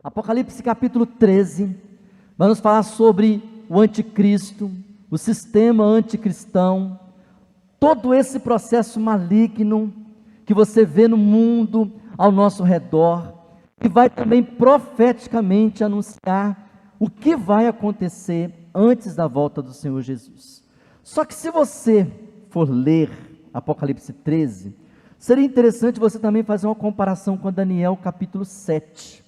Apocalipse capítulo 13, vamos falar sobre o anticristo, o sistema anticristão, todo esse processo maligno que você vê no mundo ao nosso redor, e vai também profeticamente anunciar o que vai acontecer antes da volta do Senhor Jesus. Só que se você for ler Apocalipse 13, seria interessante você também fazer uma comparação com Daniel capítulo 7.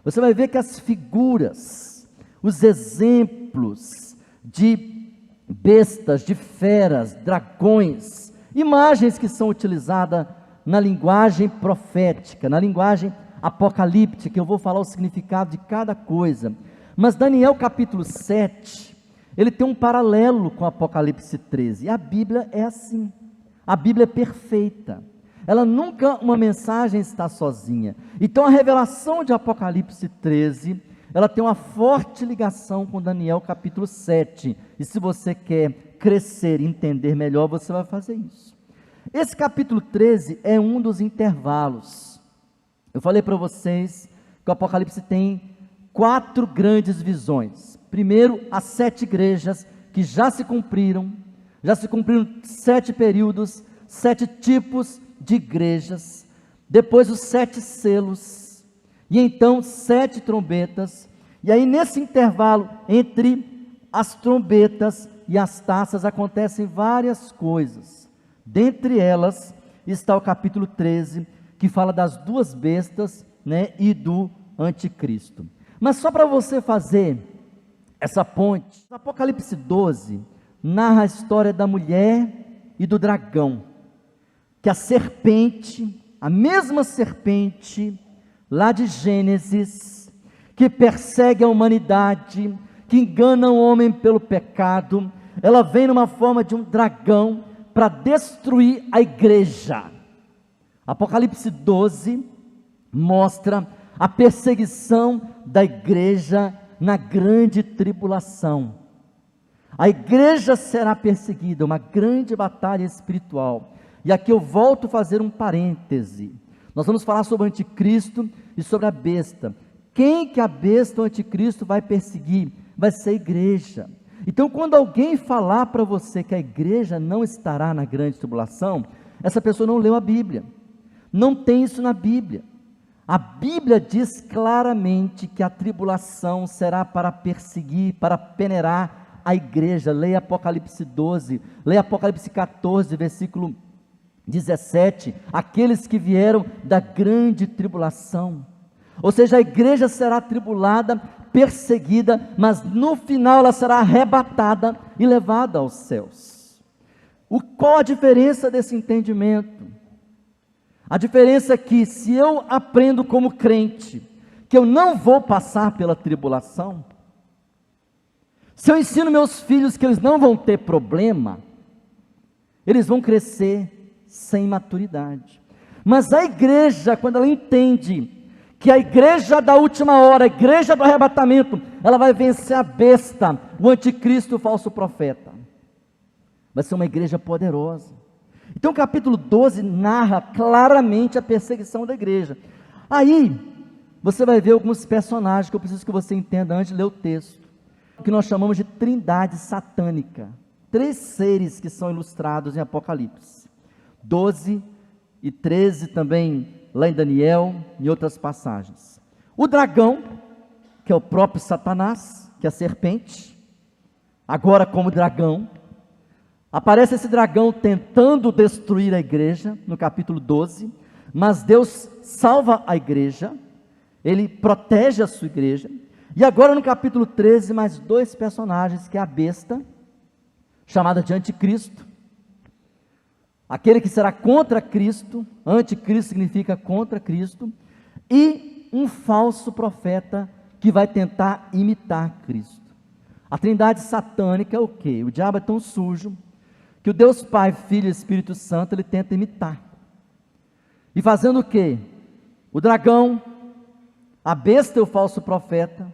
Você vai ver que as figuras, os exemplos de bestas, de feras, dragões, imagens que são utilizadas na linguagem profética, na linguagem apocalíptica, eu vou falar o significado de cada coisa. Mas Daniel capítulo 7, ele tem um paralelo com Apocalipse 13, e a Bíblia é assim, a Bíblia é perfeita. Ela nunca, uma mensagem está sozinha. Então a revelação de Apocalipse 13, ela tem uma forte ligação com Daniel capítulo 7. E se você quer crescer e entender melhor, você vai fazer isso. Esse capítulo 13 é um dos intervalos. Eu falei para vocês que o Apocalipse tem 4 grandes visões. Primeiro, as 7 igrejas que já se cumpriram 7 períodos, 7 tipos de igrejas, depois os 7 selos, e então 7 trombetas, e aí nesse intervalo entre as trombetas e as taças acontecem várias coisas. Dentre elas está o capítulo 13, que fala das 2 bestas, e do anticristo. Mas só para você fazer essa ponte, Apocalipse 12 narra a história da mulher e do dragão, que a serpente, a mesma serpente lá de Gênesis, que persegue a humanidade, que engana o homem pelo pecado, ela vem numa forma de um dragão para destruir a igreja. Apocalipse 12 mostra a perseguição da igreja na grande tribulação. A igreja será perseguida, uma grande batalha espiritual. E aqui eu volto a fazer um parêntese. Nós vamos falar sobre o anticristo e sobre a besta. Quem que a besta, o anticristo, vai perseguir? Vai ser a igreja. Então, quando alguém falar para você que a igreja não estará na grande tribulação, essa pessoa não leu a Bíblia. Não tem isso na Bíblia. A Bíblia diz claramente que a tribulação será para perseguir, para peneirar a igreja. Leia Apocalipse 12, leia Apocalipse 14, versículo 17, aqueles que vieram da grande tribulação, ou seja, a igreja será tribulada, perseguida, mas no final ela será arrebatada e levada aos céus. Qual a diferença desse entendimento? A diferença é que se eu aprendo como crente, que eu não vou passar pela tribulação, se eu ensino meus filhos que eles não vão ter problema, eles vão crescer sem maturidade. Mas a igreja, quando ela entende que a igreja da última hora, a igreja do arrebatamento, ela vai vencer a besta, o anticristo, o falso profeta, vai ser uma igreja poderosa. Então o capítulo 12 narra claramente a perseguição da igreja. Aí você vai ver alguns personagens que eu preciso que você entenda antes de ler o texto, que nós chamamos de trindade satânica. 3 seres que são ilustrados em Apocalipse 12 e 13 também, lá em Daniel, em outras passagens. O dragão, que é o próprio Satanás, que é a serpente, agora como dragão. Aparece esse dragão tentando destruir a igreja, no capítulo 12, mas Deus salva a igreja, Ele protege a sua igreja. E agora no capítulo 13, mais 2 personagens, que é a besta, chamada de anticristo, aquele que será contra Cristo. Anticristo significa contra Cristo, e um falso profeta que vai tentar imitar Cristo. A trindade satânica é o quê? O diabo é tão sujo que o Deus Pai, Filho e Espírito Santo, ele tenta imitar. E fazendo o quê? O dragão, a besta e o falso profeta,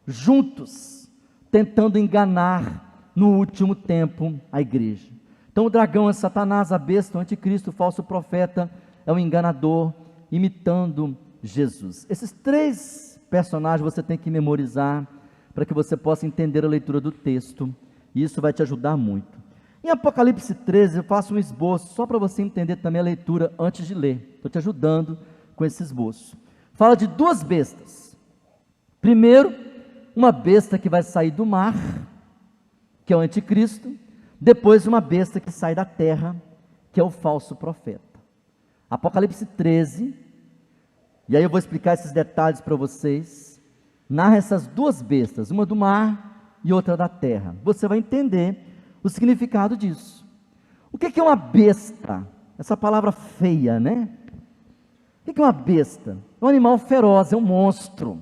juntos, tentando enganar no último tempo a igreja. Então o dragão é Satanás, a besta, o anticristo, o falso profeta é o enganador, imitando Jesus. Esses 3 personagens você tem que memorizar para que você possa entender a leitura do texto, e isso vai te ajudar muito. Em Apocalipse 13, eu faço um esboço, só para você entender também a leitura antes de ler. Estou te ajudando com esse esboço. Fala de duas bestas. Primeiro, uma besta que vai sair do mar, que é o anticristo. Depois, uma besta que sai da terra, que é o falso profeta. Apocalipse 13, e aí eu vou explicar esses detalhes para vocês. Narra essas duas bestas, uma do mar e outra da terra. Você vai entender o significado disso. O que é uma besta? Essa palavra feia, né? O que é uma besta? É um animal feroz, é um monstro.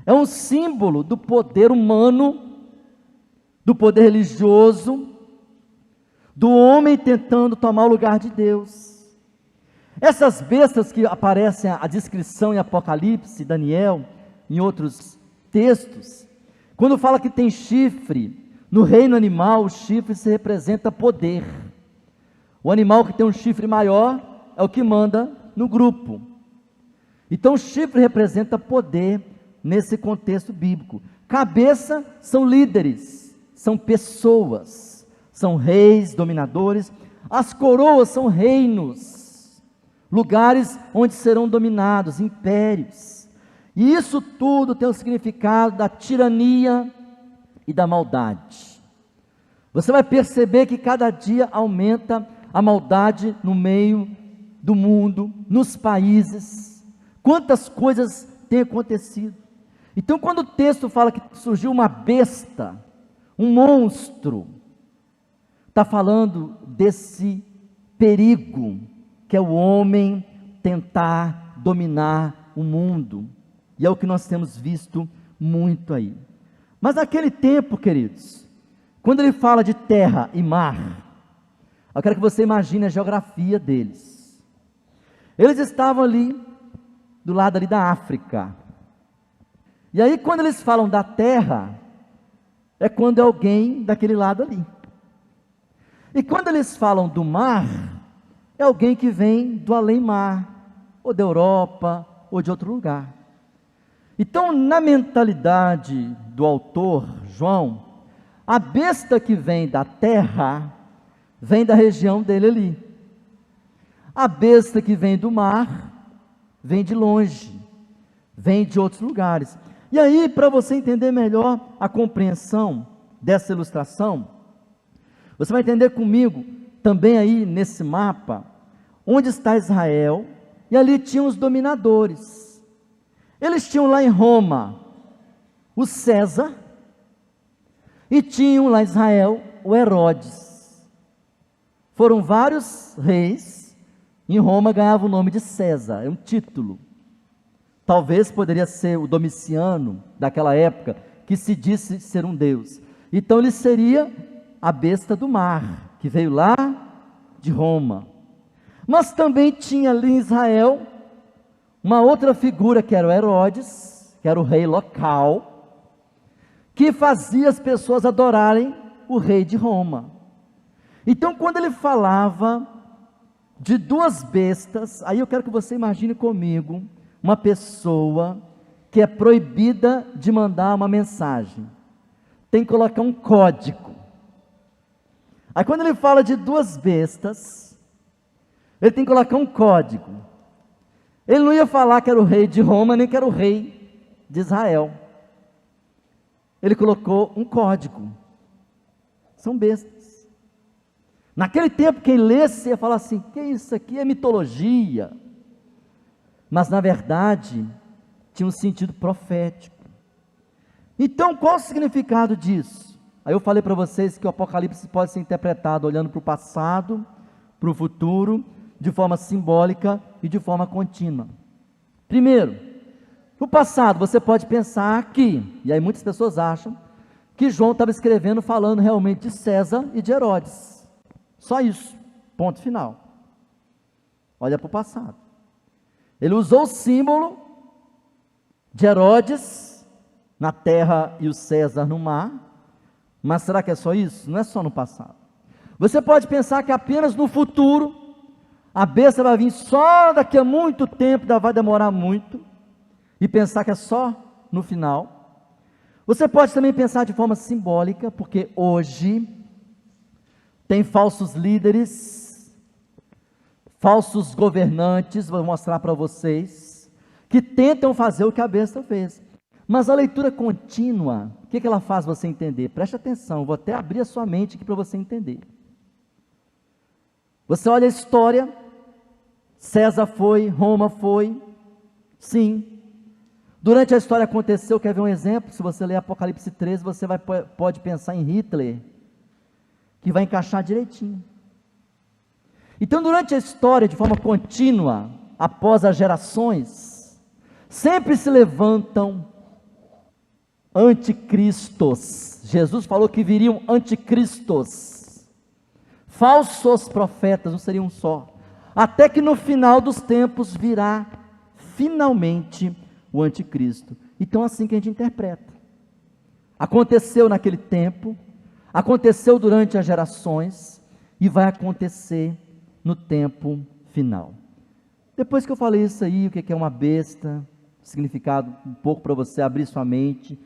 É um símbolo do poder humano, do poder religioso, do homem tentando tomar o lugar de Deus. Essas bestas que aparecem a descrição em Apocalipse, Daniel, em outros textos, quando fala que tem chifre, no reino animal, o chifre se representa poder. O animal que tem um chifre maior é o que manda no grupo. Então, o chifre representa poder nesse contexto bíblico. Cabeça são líderes, são pessoas, são reis, dominadores. As coroas são reinos, lugares onde serão dominados, impérios. E isso tudo tem o significado da tirania e da maldade. Você vai perceber que cada dia aumenta a maldade no meio do mundo, nos países. Quantas coisas têm acontecido. Então, quando o texto fala que surgiu uma besta, um monstro, está falando desse perigo que é o homem tentar dominar o mundo. E é o que nós temos visto muito aí. Mas naquele tempo, queridos, quando ele fala de terra e mar, eu quero que você imagine a geografia deles. Eles estavam ali, do lado ali da África. E aí quando eles falam da terra, é quando é alguém daquele lado ali. E quando eles falam do mar, é alguém que vem do além-mar, ou da Europa, ou de outro lugar. Então, na mentalidade do autor, João, a besta que vem da terra, vem da região dele ali. A besta que vem do mar, vem de longe, vem de outros lugares. E aí, para você entender melhor a compreensão dessa ilustração, você vai entender comigo, também aí nesse mapa, onde está Israel, e ali tinham os dominadores. Eles tinham lá em Roma o César, e tinham lá em Israel o Herodes. Foram vários reis, em Roma ganhava o nome de César, é um título. Talvez poderia ser o Domiciano, daquela época, que se disse ser um deus. Então ele seria a besta do mar, que veio lá de Roma. Mas também tinha ali em Israel uma outra figura que era o Herodes, que era o rei local, que fazia as pessoas adorarem o rei de Roma. Então, quando ele falava de duas bestas, aí eu quero que você imagine comigo uma pessoa que é proibida de mandar uma mensagem. Tem que colocar um código. Aí quando ele fala de duas bestas, ele tem que colocar um código. Ele não ia falar que era o rei de Roma, nem que era o rei de Israel. Ele colocou um código. São bestas. Naquele tempo, quem lesse ia falar assim: que isso aqui é mitologia. Mas na verdade, tinha um sentido profético. Então, qual o significado disso? Aí eu falei para vocês que o Apocalipse pode ser interpretado olhando para o passado, para o futuro, de forma simbólica e de forma contínua. Primeiro, no passado você pode pensar que, e aí muitas pessoas acham, que João estava escrevendo falando realmente de César e de Herodes. Só isso, ponto final. Olha para o passado. Ele usou o símbolo de Herodes na terra e o César no mar, mas será que é só isso? Não é só no passado. Você pode pensar que apenas no futuro, a besta vai vir só daqui a muito tempo, vai demorar muito, e pensar que é só no final. Você pode também pensar de forma simbólica, porque hoje tem falsos líderes, falsos governantes, vou mostrar para vocês, que tentam fazer o que a besta fez. Mas a leitura contínua, o que ela faz você entender? Preste atenção, vou até abrir a sua mente aqui para você entender. Você olha a história, César foi, Roma foi, sim. Durante a história aconteceu, quer ver um exemplo? Se você ler Apocalipse 13, você pode pensar em Hitler, que vai encaixar direitinho. Então, durante a história, de forma contínua, após as gerações, sempre se levantam anticristos. Jesus falou que viriam anticristos, falsos profetas, não seria um só, até que no final dos tempos virá finalmente o anticristo. Então, assim que a gente interpreta. Aconteceu naquele tempo, aconteceu durante as gerações e vai acontecer no tempo final. Depois que eu falei isso aí, o que é uma besta, significado um pouco para você abrir sua mente,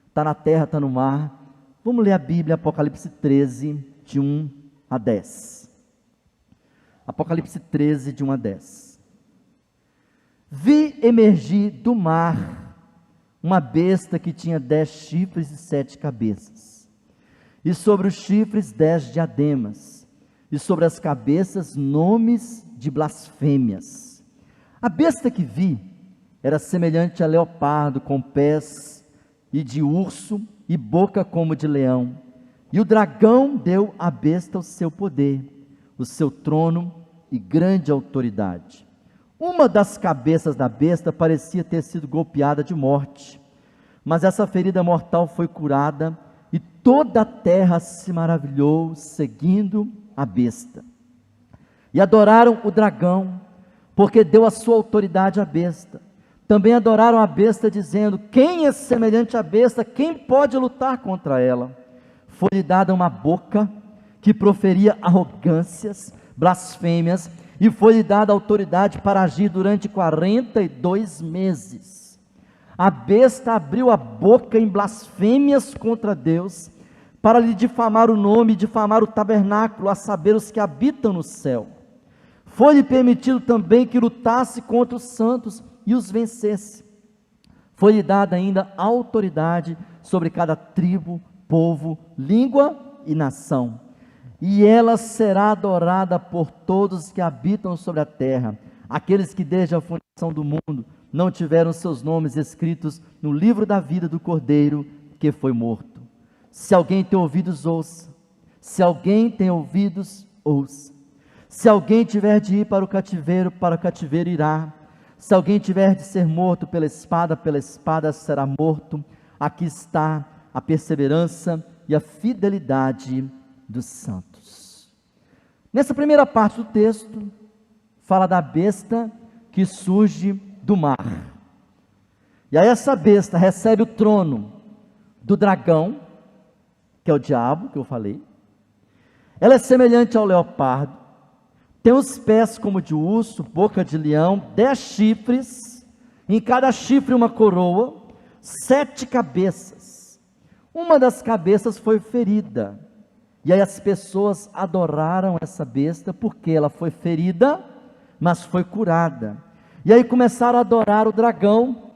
está na terra, está no mar. Vamos ler a Bíblia, Apocalipse 13, de 1 a 10. Apocalipse 13, de 1 a 10. Vi emergir do mar uma besta que tinha 10 chifres e 7 cabeças, e sobre os chifres 10 diademas, e sobre as cabeças nomes de blasfêmias. A besta que vi era semelhante a leopardo, com pés e de urso, e boca como de leão. E o dragão deu à besta o seu poder, o seu trono e grande autoridade. Uma das cabeças da besta parecia ter sido golpeada de morte, mas essa ferida mortal foi curada, e toda a terra se maravilhou, seguindo a besta. E adoraram o dragão, porque deu a sua autoridade à besta. Também adoraram a besta, dizendo: quem é semelhante à besta? Quem pode lutar contra ela? Foi-lhe dada uma boca que proferia arrogâncias, blasfêmias, e foi-lhe dada autoridade para agir durante 42 meses. A besta abriu a boca em blasfêmias contra Deus, para lhe difamar o nome e difamar o tabernáculo, a saber, os que habitam no céu. Foi-lhe permitido também que lutasse contra os santos e os vencesse. Foi-lhe dada ainda autoridade sobre cada tribo, povo, língua e nação. E ela será adorada por todos os que habitam sobre a terra, aqueles que desde a fundação do mundo não tiveram seus nomes escritos no livro da vida do Cordeiro que foi morto. Se alguém tem ouvidos, ouça. Se alguém tem ouvidos, ouça. Se alguém tiver de ir para o cativeiro irá. Se alguém tiver de ser morto pela espada será morto. Aqui está a perseverança e a fidelidade dos santos. Nessa primeira parte do texto, fala da besta que surge do mar. E aí essa besta recebe o trono do dragão, que é o diabo, que eu falei. Ela é semelhante ao leopardo, tem os pés como de urso, boca de leão, 10 chifres, em cada chifre uma coroa, 7 cabeças. Uma das cabeças foi ferida, e aí as pessoas adoraram essa besta, porque ela foi ferida, mas foi curada. E aí começaram a adorar o dragão,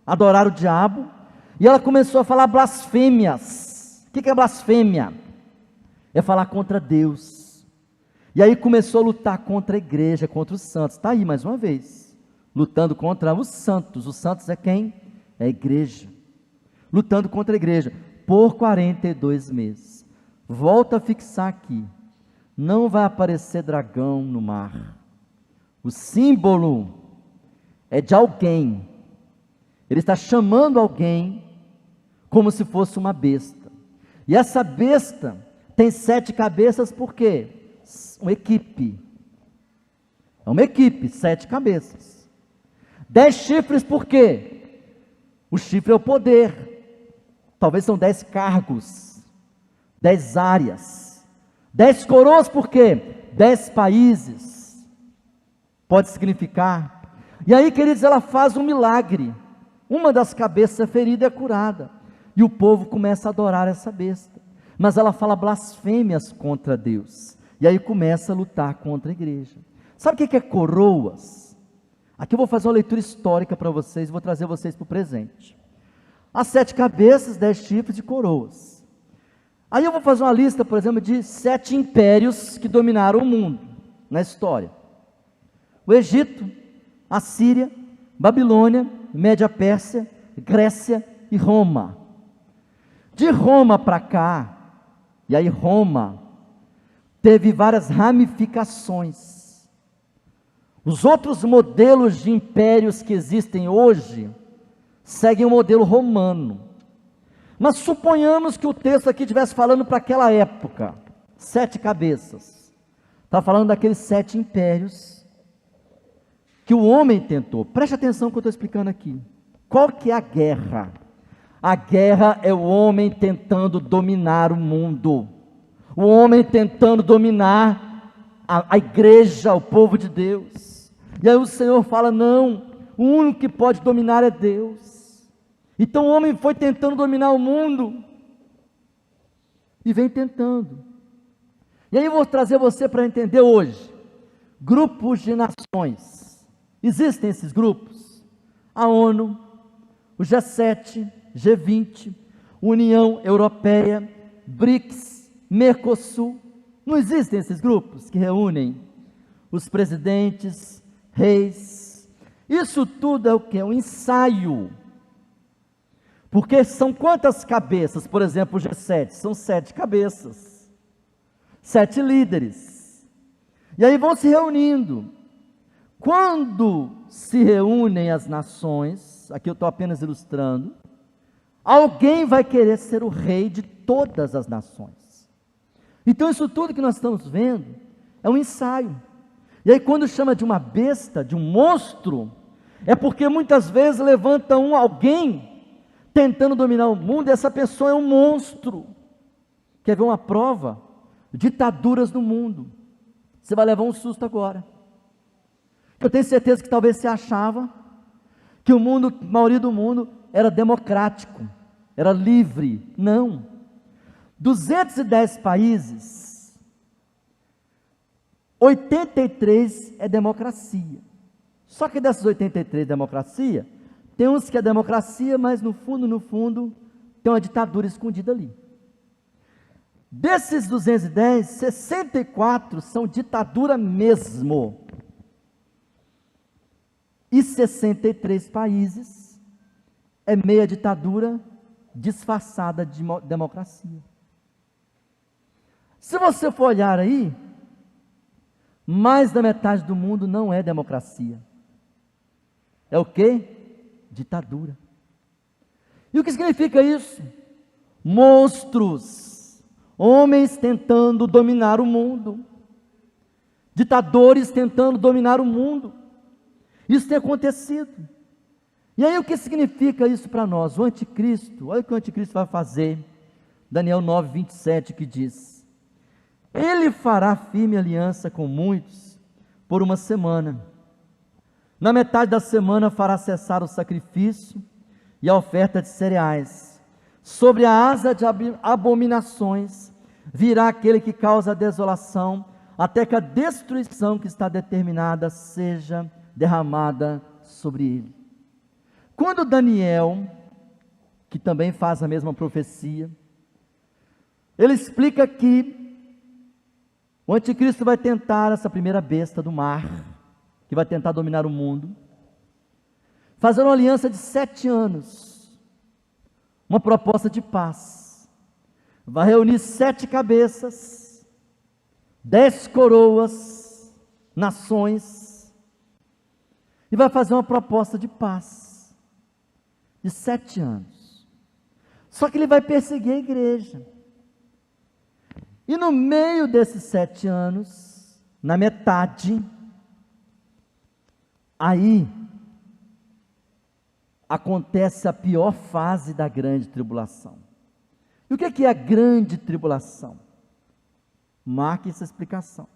adorar o diabo, e ela começou a falar blasfêmias. O que é blasfêmia? É falar contra Deus. E aí começou a lutar contra a igreja, contra os santos. Está aí mais uma vez, lutando contra os santos. Os santos é quem? É a igreja. Lutando contra a igreja, por 42 meses. Volta a fixar aqui, não vai aparecer dragão no mar. O símbolo é de alguém. Ele está chamando alguém como se fosse uma besta. E essa besta tem 7 cabeças, por quê? Uma equipe. É uma equipe, 7 cabeças. 10 chifres, por quê? O chifre é o poder. Talvez são 10 cargos, 10 áreas. 10 coroas, por quê? 10 países. Pode significar. E aí, queridos, ela faz um milagre. uma das cabeças feridas é curada, e o povo começa a adorar essa besta, mas ela fala blasfêmias contra Deus, e aí começa a lutar contra a igreja. Sabe o que é coroas? Aqui eu vou fazer uma leitura histórica para vocês, vou trazer vocês para o presente. As 7 cabeças, 10 chifres e coroas. Aí eu vou fazer uma lista, por exemplo, de 7 impérios que dominaram o mundo na história: o Egito, a Síria, Babilônia, Média Pérsia, Grécia e Roma. De Roma para cá, e aí Roma teve várias ramificações. Os outros modelos de impérios que existem hoje seguem o modelo romano. Mas suponhamos que o texto aqui estivesse falando para aquela época, 7 cabeças. Está falando daqueles 7 impérios que o homem tentou. Preste atenção no que eu estou explicando aqui. Qual que é a guerra? A guerra é o homem tentando dominar o mundo. O homem tentando dominar a igreja, o povo de Deus. E aí o Senhor fala: não, o único que pode dominar é Deus. Então o homem foi tentando dominar o mundo, e vem tentando. E aí eu vou trazer você para entender hoje, grupos de nações. Existem esses grupos: a ONU, o G7, G20, União Europeia, BRICS, Mercosul. Não existem esses grupos que reúnem os presidentes, reis? Isso tudo é o que? Um ensaio. Porque são quantas cabeças? Por exemplo, o G7, são 7 cabeças, 7 líderes, e aí vão se reunindo. Quando se reúnem as nações, aqui eu estou apenas ilustrando, alguém vai querer ser o rei de todas as nações. Então isso tudo que nós estamos vendo é um ensaio. E aí quando chama de uma besta, de um monstro, é porque muitas vezes levanta alguém tentando dominar o mundo, e essa pessoa é um monstro. Quer ver uma prova? Ditaduras no mundo. Você vai levar um susto agora. Eu tenho certeza que talvez você achava que o mundo, a maioria do mundo, era democrático, era livre. Não. 210 países, 83 é democracia. Só que dessas 83 democracia, tem uns que é democracia, mas no fundo, tem uma ditadura escondida ali. Desses 210, 64 são ditadura mesmo. E 63 países é meia ditadura disfarçada de democracia. Se você for olhar aí, mais da metade do mundo não é democracia. É o quê? Ditadura. E o que significa isso? Monstros, homens tentando dominar o mundo, ditadores tentando dominar o mundo. Isso tem acontecido. E aí o que significa isso para nós? O anticristo, olha o que o anticristo vai fazer. Daniel 9, 27, que diz: ele fará firme aliança com muitos por uma semana. Na metade da semana fará cessar o sacrifício e a oferta de cereais. Sobre a asa de abominações virá aquele que causa a desolação, até que a destruição que está determinada seja derramada sobre ele. Quando Daniel, que também faz a mesma profecia, ele explica que o anticristo vai tentar essa primeira besta do mar, que vai tentar dominar o mundo, fazer uma aliança de 7 anos, uma proposta de paz. Vai reunir 7 cabeças, 10 coroas, nações, e vai fazer uma proposta de paz, de 7 anos. Só que ele vai perseguir a igreja. E no meio desses 7 anos, na metade, aí acontece a pior fase da grande tribulação. E o que é a grande tribulação? Marque essa explicação.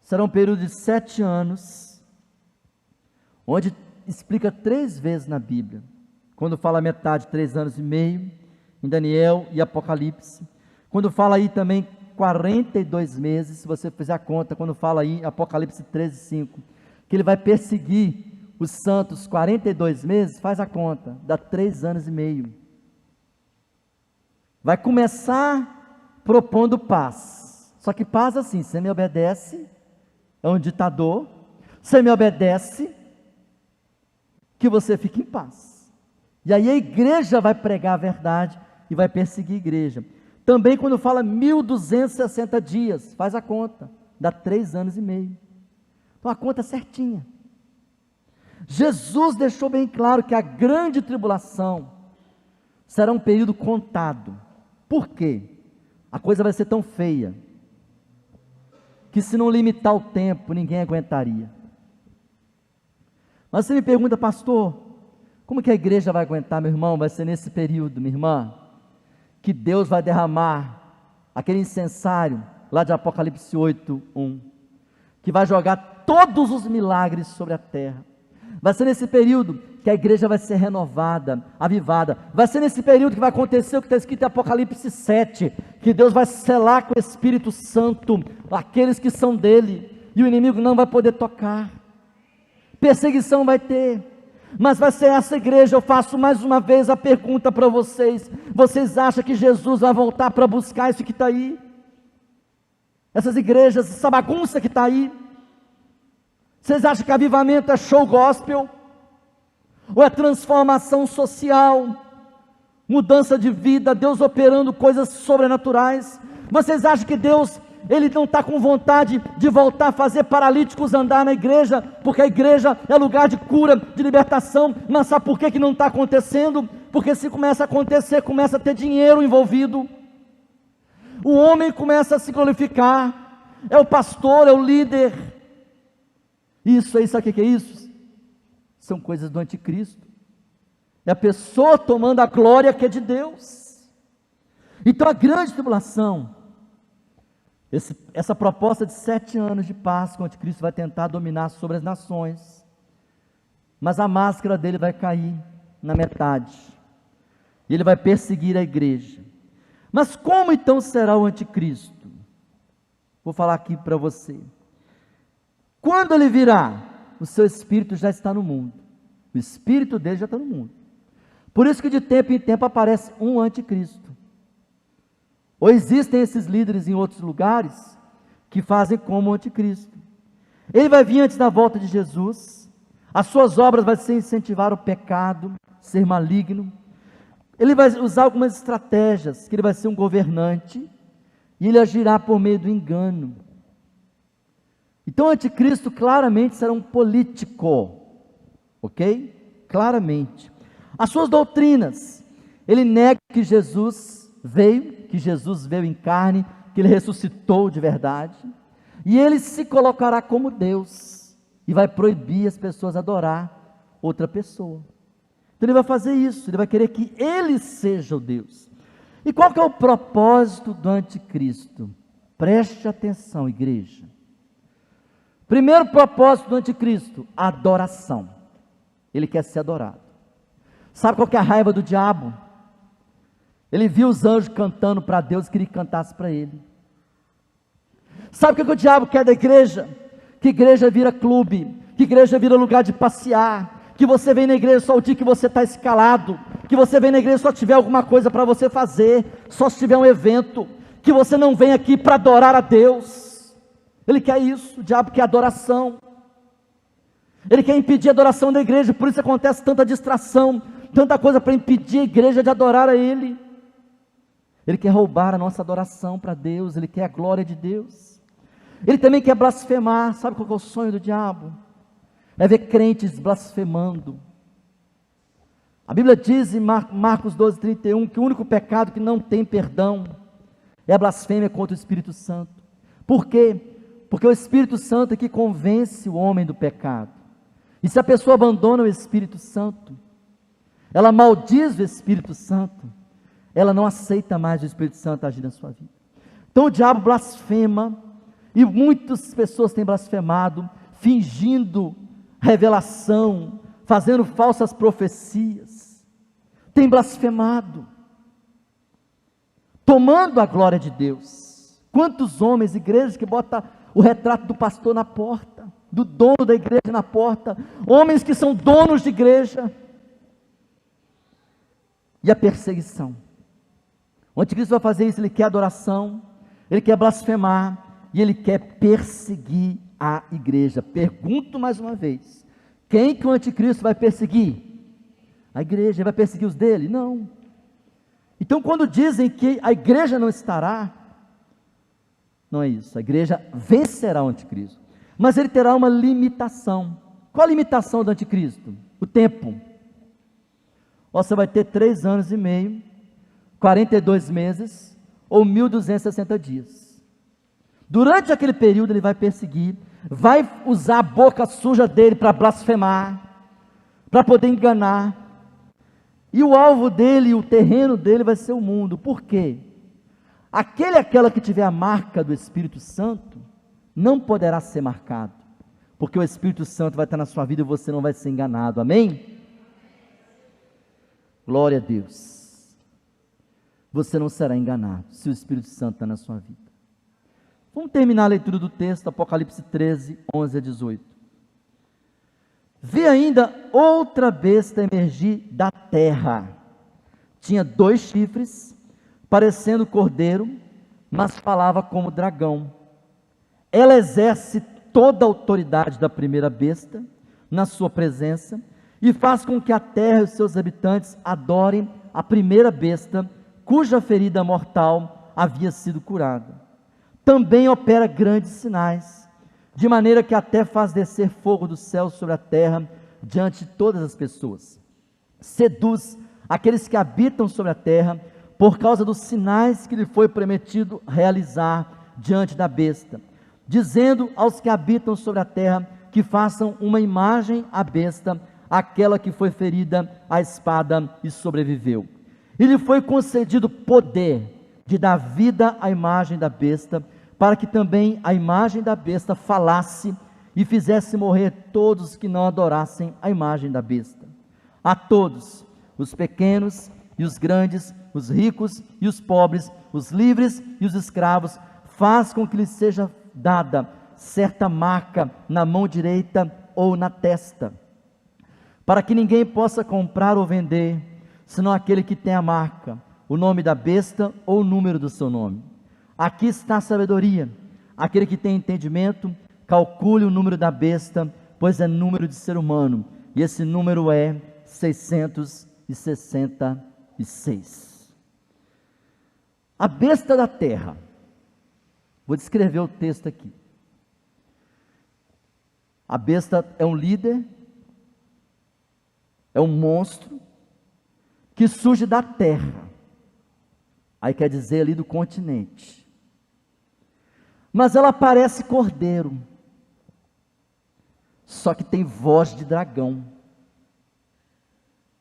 Será um período de 7 anos, onde explica 3 vezes na Bíblia. Quando fala metade, 3 anos e meio, em Daniel e Apocalipse. Quando fala aí também 42 meses, se você fizer a conta, quando fala aí, Apocalipse 13:5, que ele vai perseguir os santos 42 meses, faz a conta, dá 3 anos e meio. Vai começar propondo paz. Só que paz assim, você me obedece, é um ditador, você me obedece, que você fique em paz. E aí a igreja vai pregar a verdade e vai perseguir a igreja. Também quando fala 1260 dias, faz a conta, dá 3 anos e meio. Então a conta é certinha. Jesus deixou bem claro que a grande tribulação será um período contado. Por quê? A coisa vai ser tão feia, que se não limitar o tempo, ninguém aguentaria. Mas você me pergunta, pastor, como que a igreja vai aguentar, meu irmão? Vai ser nesse período, minha irmã, que Deus vai derramar aquele incensário, lá de Apocalipse 8:1, que vai jogar todos os milagres sobre a terra. Vai ser nesse período que a igreja vai ser renovada, avivada. Vai ser nesse período que vai acontecer o que está escrito em Apocalipse 7, que Deus vai selar com o Espírito Santo aqueles que são dele, e o inimigo não vai poder tocar. Perseguição vai ter, mas vai ser essa igreja. Eu faço mais uma vez a pergunta para vocês: vocês acham que Jesus vai voltar para buscar isso que está aí? Essas igrejas, essa bagunça que está aí? Vocês acham que avivamento é show gospel? Ou é transformação social, mudança de vida, Deus operando coisas sobrenaturais? Vocês acham que Deus, Ele não está com vontade de voltar a fazer paralíticos andar na igreja, porque a igreja é lugar de cura, de libertação? Mas sabe por que não está acontecendo? Porque se começa a acontecer, começa a ter dinheiro envolvido, o homem começa a se glorificar, é o pastor, é o líder. Isso aí, sabe o que é isso? São coisas do anticristo. É a pessoa tomando a glória que é de Deus. Então a grande tribulação, essa proposta de 7 anos de paz que o anticristo vai tentar dominar sobre as nações, mas a máscara dele vai cair na metade, e ele vai perseguir a igreja. Mas como então será o anticristo? Vou falar aqui para você. Quando ele virá, o seu espírito já está no mundo. O espírito dele já está no mundo. Por isso que de tempo em tempo aparece um anticristo. Ou existem esses líderes em outros lugares que fazem como o anticristo. Ele vai vir antes da volta de Jesus. As suas obras vão ser incentivar o pecado, ser maligno. Ele vai usar algumas estratégias, que ele vai ser um governante, e ele agirá por meio do engano. Então o anticristo claramente será um político, ok? Claramente. As suas doutrinas, ele nega que Jesus veio em carne, que ele ressuscitou de verdade, e ele se colocará como Deus, e vai proibir as pessoas adorar outra pessoa. Então ele vai fazer isso, ele vai querer que ele seja o Deus. E qual que é o propósito do anticristo? Preste atenção, igreja. Primeiro propósito do anticristo: adoração. Ele quer ser adorado. Sabe qual que é a raiva do diabo? Ele viu os anjos cantando para Deus e queria que cantasse para ele. Sabe o que o diabo quer da igreja? Que igreja vira clube, que igreja vira lugar de passear, que você vem na igreja só o dia que você está escalado, que você vem na igreja só tiver alguma coisa para você fazer, só se tiver um evento, que você não vem aqui para adorar a Deus. Ele quer isso, o diabo quer adoração. Ele quer impedir a adoração da igreja, por isso acontece tanta distração, tanta coisa para impedir a igreja de adorar a Ele. Ele quer roubar a nossa adoração para Deus, ele quer a glória de Deus. Ele também quer blasfemar. Sabe qual é o sonho do diabo? É ver crentes blasfemando. A Bíblia diz em Marcos 12:31 que o único pecado que não tem perdão é a blasfêmia contra o Espírito Santo. Por quê? Porque o Espírito Santo é que convence o homem do pecado. E se a pessoa abandona o Espírito Santo, ela maldiz o Espírito Santo, ela não aceita mais o Espírito Santo agir na sua vida. Então o diabo blasfema, e muitas pessoas têm blasfemado, fingindo revelação, fazendo falsas profecias, tem blasfemado, tomando a glória de Deus. Quantos homens, igrejas que botam o retrato do pastor na porta, do dono da igreja na porta, homens que são donos de igreja, e a perseguição. O anticristo vai fazer isso, ele quer adoração, ele quer blasfemar, e ele quer perseguir a igreja. Pergunto mais uma vez, quem que o anticristo vai perseguir? A igreja. Ele vai perseguir os dele? Não. Então quando dizem que a igreja não estará, não é isso, a igreja vencerá o anticristo, mas ele terá uma limitação. Qual a limitação do anticristo? O tempo. Você vai ter 3 anos e meio, 42 meses, ou 1260 dias. Durante aquele período ele vai perseguir, vai usar a boca suja dele para blasfemar, para poder enganar, e o alvo dele, o terreno dele vai ser o mundo. Por quê? Aquela que tiver a marca do Espírito Santo, não poderá ser marcado, porque o Espírito Santo vai estar na sua vida e você não vai ser enganado, amém? Glória a Deus, você não será enganado, se o Espírito Santo está na sua vida. Vamos terminar a leitura do texto, Apocalipse 13, 11 a 18. Vi ainda outra besta emergir da terra, tinha 2 chifres, parecendo cordeiro, mas falava como dragão. Ela exerce toda a autoridade da primeira besta na sua presença e faz com que a terra e os seus habitantes adorem a primeira besta, cuja ferida mortal havia sido curada. Também opera grandes sinais, de maneira que até faz descer fogo do céu sobre a terra diante de todas as pessoas. Seduz aqueles que habitam sobre a terra por causa dos sinais que lhe foi prometido realizar diante da besta, dizendo aos que habitam sobre a terra que façam uma imagem à besta, aquela que foi ferida à espada e sobreviveu. E lhe foi concedido poder de dar vida à imagem da besta, para que também a imagem da besta falasse e fizesse morrer todos que não adorassem a imagem da besta. A todos, os pequenos e os grandes, os ricos e os pobres, os livres e os escravos, faz com que lhes seja dada certa marca na mão direita ou na testa, para que ninguém possa comprar ou vender, senão aquele que tem a marca, o nome da besta ou o número do seu nome. Aqui está a sabedoria. Aquele que tem entendimento, calcule o número da besta, pois é número de ser humano, e esse número é 666. A besta da terra. Vou descrever o texto aqui. A besta é um líder, é um monstro, que surge da terra. Aí quer dizer ali do continente. Mas ela parece cordeiro, só que tem voz de dragão.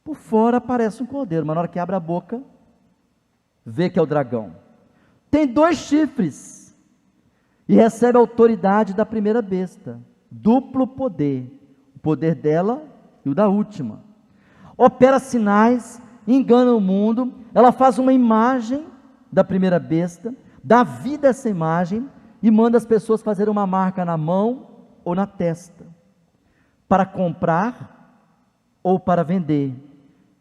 Por fora parece um cordeiro, mas na hora que abre a boca, vê que é o dragão. Tem 2 chifres e recebe a autoridade da primeira besta, duplo poder, o poder dela e o da última. Opera sinais, engana o mundo, ela faz uma imagem da primeira besta, dá vida a essa imagem e manda as pessoas fazerem uma marca na mão ou na testa, para comprar ou para vender.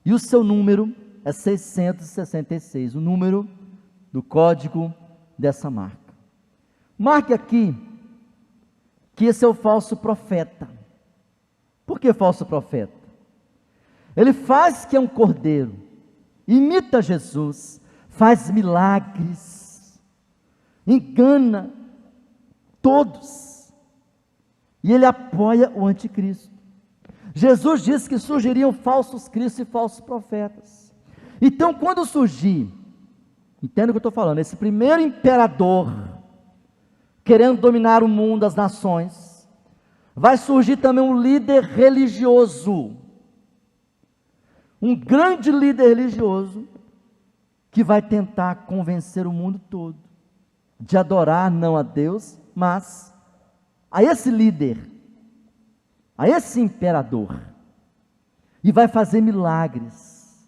E o seu número é 666, o número do código dessa marca. Marque aqui que esse é o falso profeta. Por que falso profeta? Ele faz que é um cordeiro, imita Jesus, faz milagres, engana todos, e ele apoia o anticristo. Jesus disse que surgiriam falsos cristos e falsos profetas. Então, quando surgir, entenda o que eu estou falando, esse primeiro imperador, querendo dominar o mundo, as nações, vai surgir também um líder religioso, um grande líder religioso, que vai tentar convencer o mundo todo, de adorar não a Deus, mas a esse líder, a esse imperador. e vai fazer milagres,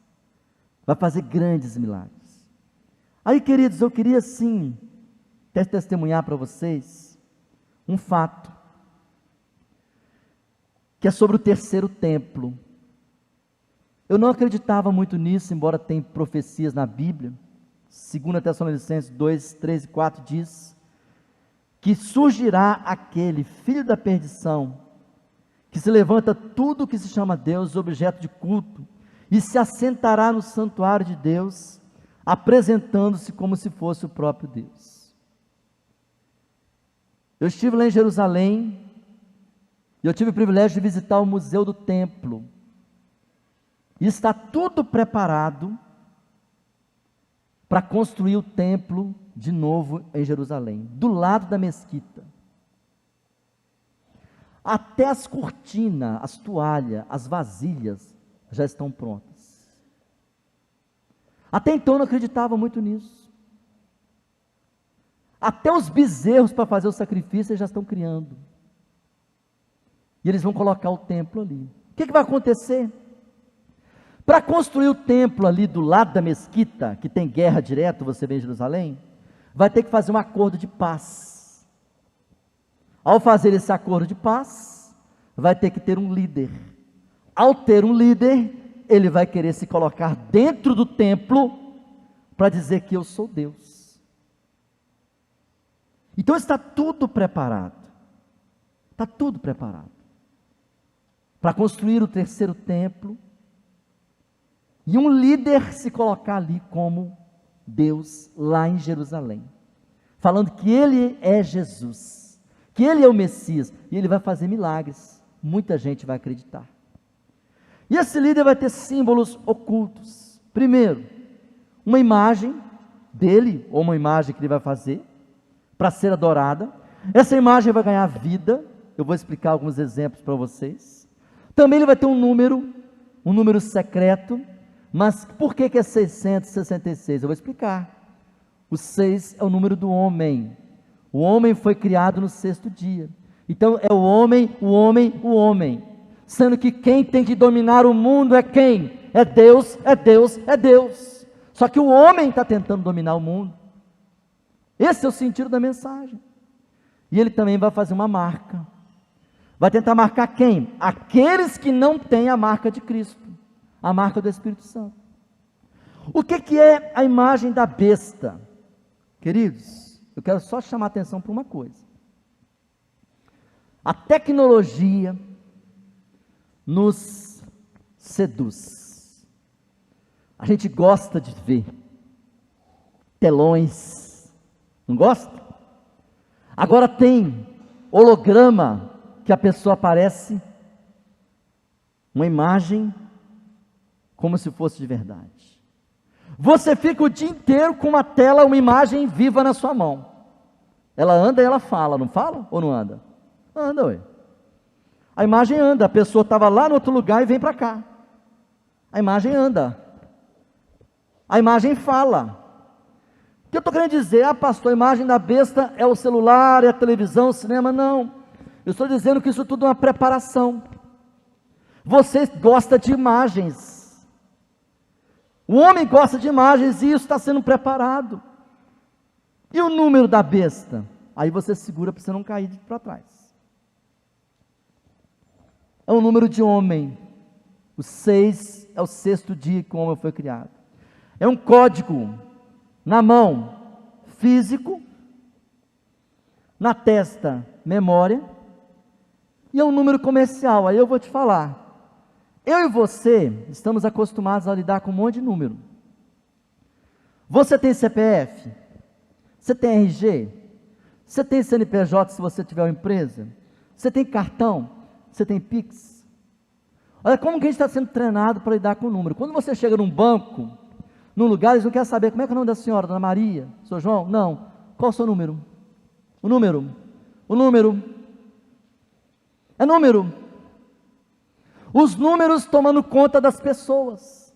vai fazer grandes milagres. Aí, queridos, eu queria sim testemunhar para vocês um fato, que é sobre o terceiro templo. Eu não acreditava muito nisso, embora tenha profecias na Bíblia. 2 Tessalonicenses 2, 3 e 4 diz que surgirá aquele filho da perdição, que se levanta tudo o que se chama Deus, objeto de culto, e se assentará no santuário de Deus, apresentando-se como se fosse o próprio Deus. Eu estive lá em Jerusalém, e eu tive o privilégio de visitar o Museu do Templo, e está tudo preparado para construir o templo de novo em Jerusalém, do lado da mesquita. Até as cortinas, as toalhas, as vasilhas já estão prontas. Até então eu não acreditava muito nisso. Até os bezerros para fazer o sacrifício eles já estão criando. E eles vão colocar o templo ali. O que vai acontecer? Para construir o templo ali do lado da mesquita, que tem guerra direto, você vê em Jerusalém, vai ter que fazer um acordo de paz. Ao fazer esse acordo de paz, vai ter que ter um líder. Ao ter um líder, ele vai querer se colocar dentro do templo para dizer que eu sou Deus. Então está tudo preparado. Está tudo preparado para construir o terceiro templo, e um líder se colocar ali como Deus, lá em Jerusalém, falando que Ele é Jesus, que Ele é o Messias, e Ele vai fazer milagres, muita gente vai acreditar. E esse líder vai ter símbolos ocultos. Primeiro, uma imagem dele, ou uma imagem que ele vai fazer, para ser adorada. Essa imagem vai ganhar vida, eu vou explicar alguns exemplos para vocês. Também ele vai ter um número secreto. Mas por que é 666? Eu vou explicar. O 6 é o número do homem. O homem foi criado no sexto dia. Então é o homem, o homem, o homem. Sendo que quem tem que dominar o mundo é quem? É Deus, é Deus, é Deus. Só que o homem está tentando dominar o mundo. Esse é o sentido da mensagem. E ele também vai fazer uma marca. Vai tentar marcar quem? Aqueles que não têm a marca de Cristo. A marca do Espírito Santo. O que é a imagem da besta? Queridos, eu quero só chamar a atenção para uma coisa. A tecnologia nos seduz. A gente gosta de ver telões, não gosta? Agora tem holograma, que a pessoa aparece, uma imagem como se fosse de verdade. Você fica o dia inteiro com uma tela, uma imagem viva na sua mão. Ela anda e ela fala, não fala ou não anda? Anda, ué. A imagem anda, a pessoa estava lá no outro lugar e vem para cá. A imagem anda. A imagem fala. O que eu estou querendo dizer? Pastor, a imagem da besta é o celular, é a televisão, o cinema? Não. Eu estou dizendo que isso tudo é uma preparação. Você gosta de imagens. O homem gosta de imagens e isso está sendo preparado. E o número da besta? Aí você segura para você não cair para trás. É o número de homem. O 6 é o sexto dia que o homem foi criado. É um código na mão, físico, na testa, memória, e é um número comercial. Aí eu vou te falar. Eu e você estamos acostumados a lidar com um monte de número. Você tem CPF? Você tem RG? Você tem CNPJ se você tiver uma empresa? Você tem cartão? Você tem Pix? Olha como que a gente está sendo treinado para lidar com o número. Quando você chega num banco, num lugar, eles não querem saber como é que é o nome da senhora, Dona Maria, Sr. João? Não. Qual o seu número? O número. O número. É número. Os números tomando conta das pessoas.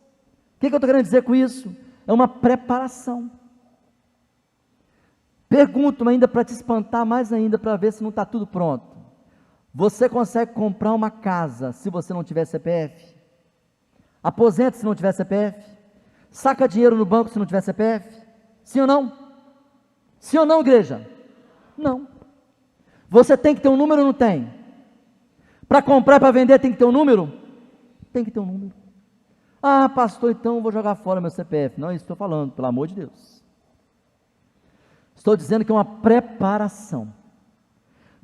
O que eu estou querendo dizer com isso? É uma preparação. Pergunto ainda para te espantar mais ainda, para ver se não está tudo pronto. Você consegue comprar uma casa se você não tiver CPF? Aposenta se não tiver CPF? Saca dinheiro no banco se não tiver CPF? Sim ou não? Sim ou não, igreja? Não. Você tem que ter um número ou não tem? Para comprar, para vender, tem que ter um número? Tem que ter um número. Ah, pastor, então eu vou jogar fora meu CPF. Não é isso que estou falando, pelo amor de Deus. Estou dizendo que é uma preparação.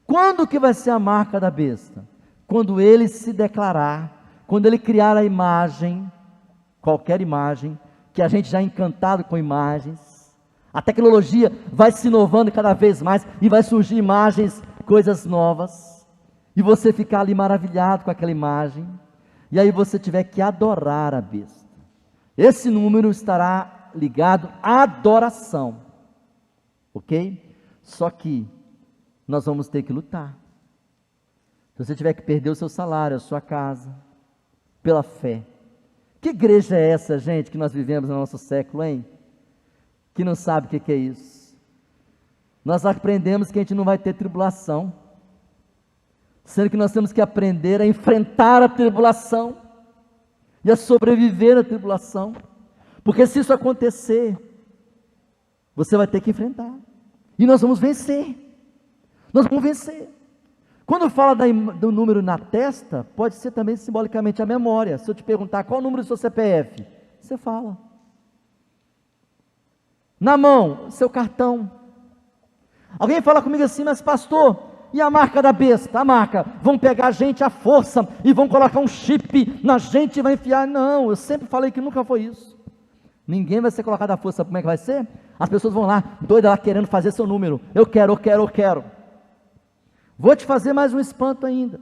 Quando que vai ser a marca da besta? Quando ele se declarar, quando ele criar a imagem, qualquer imagem, que a gente já é encantado com imagens, a tecnologia vai se inovando cada vez mais, e vai surgir imagens, coisas novas, e você ficar ali maravilhado com aquela imagem, e aí você tiver que adorar a besta. Esse número estará ligado à adoração, ok? Só que nós vamos ter que lutar. Se você tiver que perder o seu salário, a sua casa, pela fé. Que igreja é essa, gente, que nós vivemos no nosso século, hein? Que não sabe o que é isso. Nós aprendemos que a gente não vai ter tribulação, sendo que nós temos que aprender a enfrentar a tribulação e a sobreviver à tribulação, porque se isso acontecer, você vai ter que enfrentar, e nós vamos vencer. Nós vamos vencer. Quando fala do número na testa, pode ser também simbolicamente a memória. Se eu te perguntar qual o número do seu CPF, você fala. Na mão, seu cartão. Alguém fala comigo assim, mas pastor, e a marca da besta? A marca, vão pegar a gente à força e vão colocar um chip na gente e vai enfiar. Não, eu sempre falei que nunca foi isso. Ninguém vai ser colocado à força. Como é que vai ser? As pessoas vão lá, doidas lá, querendo fazer seu número. Eu quero, eu quero, eu quero. Vou te fazer mais um espanto ainda.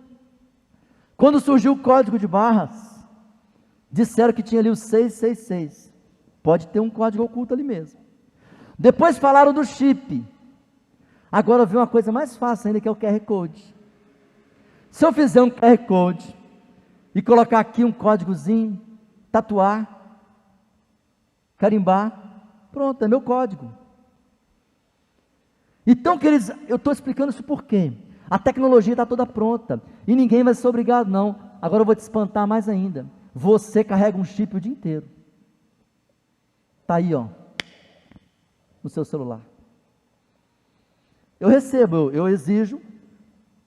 Quando surgiu o código de barras, disseram que tinha ali o 666. Pode ter um código oculto ali mesmo. Depois falaram do chip. Agora vem uma coisa mais fácil ainda, que é o QR Code. Se eu fizer um QR Code e colocar aqui um códigozinho, tatuar, carimbar, pronto, é meu código. Então, queridos, eu estou explicando isso por quê? A tecnologia está toda pronta e ninguém vai ser obrigado, não. Agora eu vou te espantar mais ainda. Você carrega um chip o dia inteiro. Está aí, ó, no seu celular. Eu recebo, eu exijo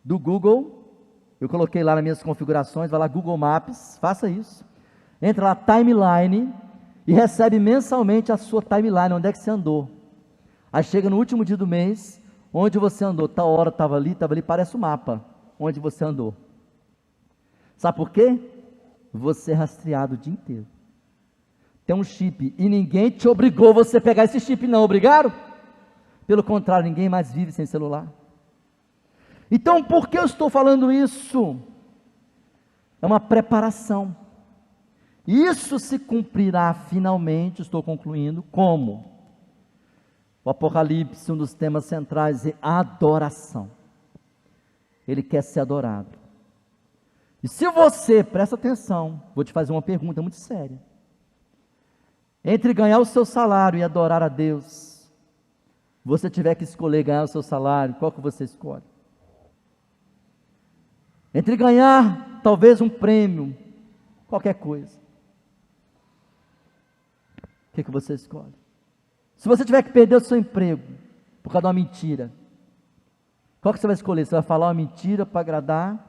do Google, eu coloquei lá nas minhas configurações, vai lá Google Maps, faça isso. Entra lá, timeline, e recebe mensalmente a sua timeline, onde é que você andou. Aí chega no último dia do mês, onde você andou, tal hora estava ali, parece um mapa, onde você andou. Sabe por quê? Você é rastreado o dia inteiro. Tem um chip, e ninguém te obrigou você a pegar esse chip, não, obrigaram? Pelo contrário, ninguém mais vive sem celular. Então, por que eu estou falando isso? É uma preparação. Isso se cumprirá finalmente, estou concluindo, como? O Apocalipse, um dos temas centrais é adoração. Ele quer ser adorado. E se você, presta atenção, vou te fazer uma pergunta muito séria. Entre ganhar o seu salário e adorar a Deus, você tiver que escolher ganhar o seu salário, qual que você escolhe? Entre ganhar talvez um prêmio, qualquer coisa, o que você escolhe? Se você tiver que perder o seu emprego por causa de uma mentira, qual que você vai escolher? Você vai falar uma mentira para agradar,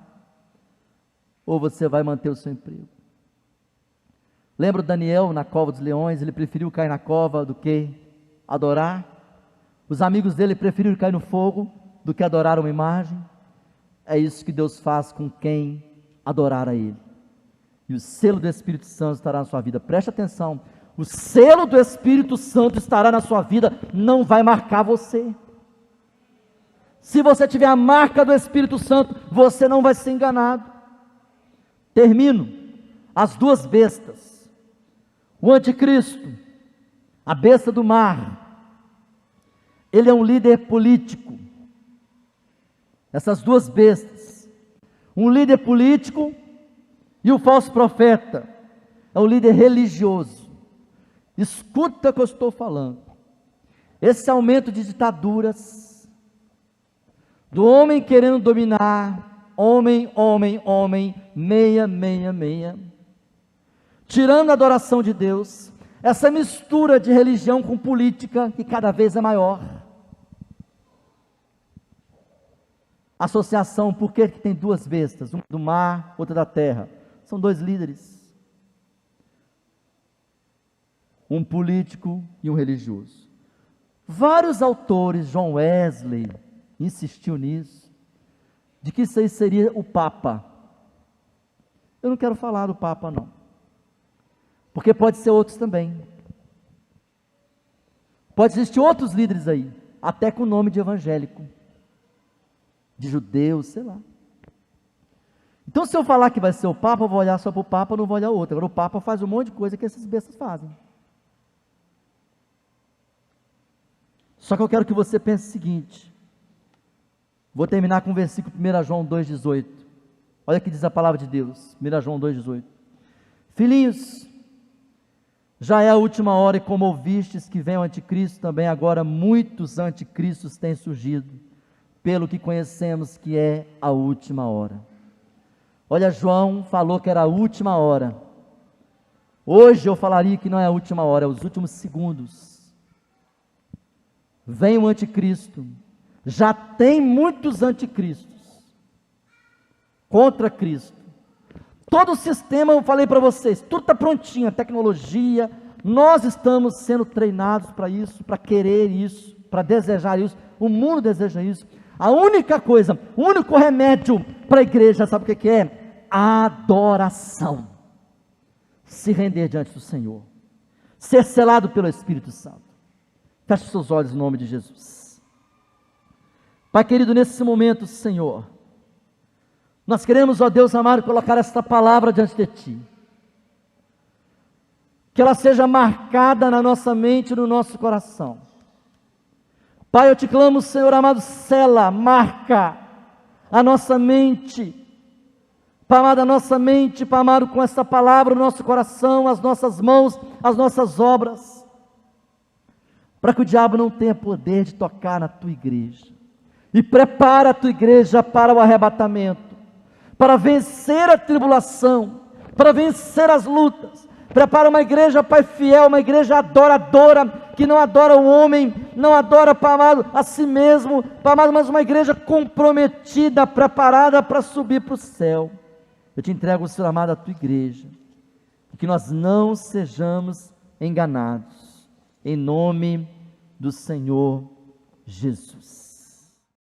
ou você vai manter o seu emprego? Lembra o Daniel na cova dos leões? Ele preferiu cair na cova do que adorar. Os amigos dele preferiram cair no fogo do que adorar uma imagem. É isso que Deus faz com quem adorar a Ele. E o selo do Espírito Santo estará na sua vida. Preste atenção. O selo do Espírito Santo estará na sua vida. Não vai marcar você. Se você tiver a marca do Espírito Santo, você não vai ser enganado. Termino. As duas bestas. O anticristo. A besta do mar. Ele é um líder político. Essas duas bestas. Um líder político e o falso profeta. É um líder religioso. Escuta o que eu estou falando. Esse aumento de ditaduras, do homem querendo dominar, homem, meia, tirando a adoração de Deus, essa mistura de religião com política, que cada vez é maior. Associação, por que tem duas bestas? Uma do mar, outra da terra. São dois líderes. Um político e um religioso. Vários autores, John Wesley insistiu nisso, de que isso aí seria o Papa. Eu não quero falar do Papa, não. Porque pode ser outros também. Pode existir outros líderes aí, até com nome de evangélico, de judeu, sei lá. Então, se eu falar que vai ser o Papa, eu vou olhar só para o Papa, não vou olhar outro. Agora, o Papa faz um monte de coisa que esses bestas fazem. Só que eu quero que você pense o seguinte. Vou terminar com o versículo 1 João 2,18. Olha o que diz a palavra de Deus. 1 João 2,18. Filhinhos, já é a última hora, e como ouvistes que vem o anticristo, também agora muitos anticristos têm surgido, pelo que conhecemos que é a última hora. Olha, João falou que era a última hora. Hoje eu falaria que não é a última hora, é os últimos segundos. Vem o anticristo, já tem muitos anticristos contra Cristo. Todo o sistema, eu falei para vocês, tudo está prontinho, a tecnologia, nós estamos sendo treinados para isso, para querer isso, para desejar isso, o mundo deseja isso. A única coisa, o único remédio para a igreja, sabe o que é? Adoração. Se render diante do Senhor, ser selado pelo Espírito Santo. Feche seus olhos em nome de Jesus. Pai querido, nesse momento, Senhor, nós queremos, ó Deus amado, colocar esta palavra diante de Ti. Que ela seja marcada na nossa mente e no nosso coração. Pai, eu te clamo, Senhor amado, sela, marca a nossa mente. Pai amado, a nossa mente, Pai amado, com esta palavra, o nosso coração, as nossas mãos, as nossas obras. Para que o diabo não tenha poder de tocar na tua igreja. E prepara a tua igreja para o arrebatamento, para vencer a tribulação, para vencer as lutas. Prepara uma igreja, Pai fiel, uma igreja adoradora, que não adora o homem, não adora, Pai amado, a si mesmo, Pai amado, mas uma igreja comprometida, preparada para subir para o céu. Eu te entrego, Senhor amado, a tua igreja, que nós não sejamos enganados, em nome do Senhor Jesus.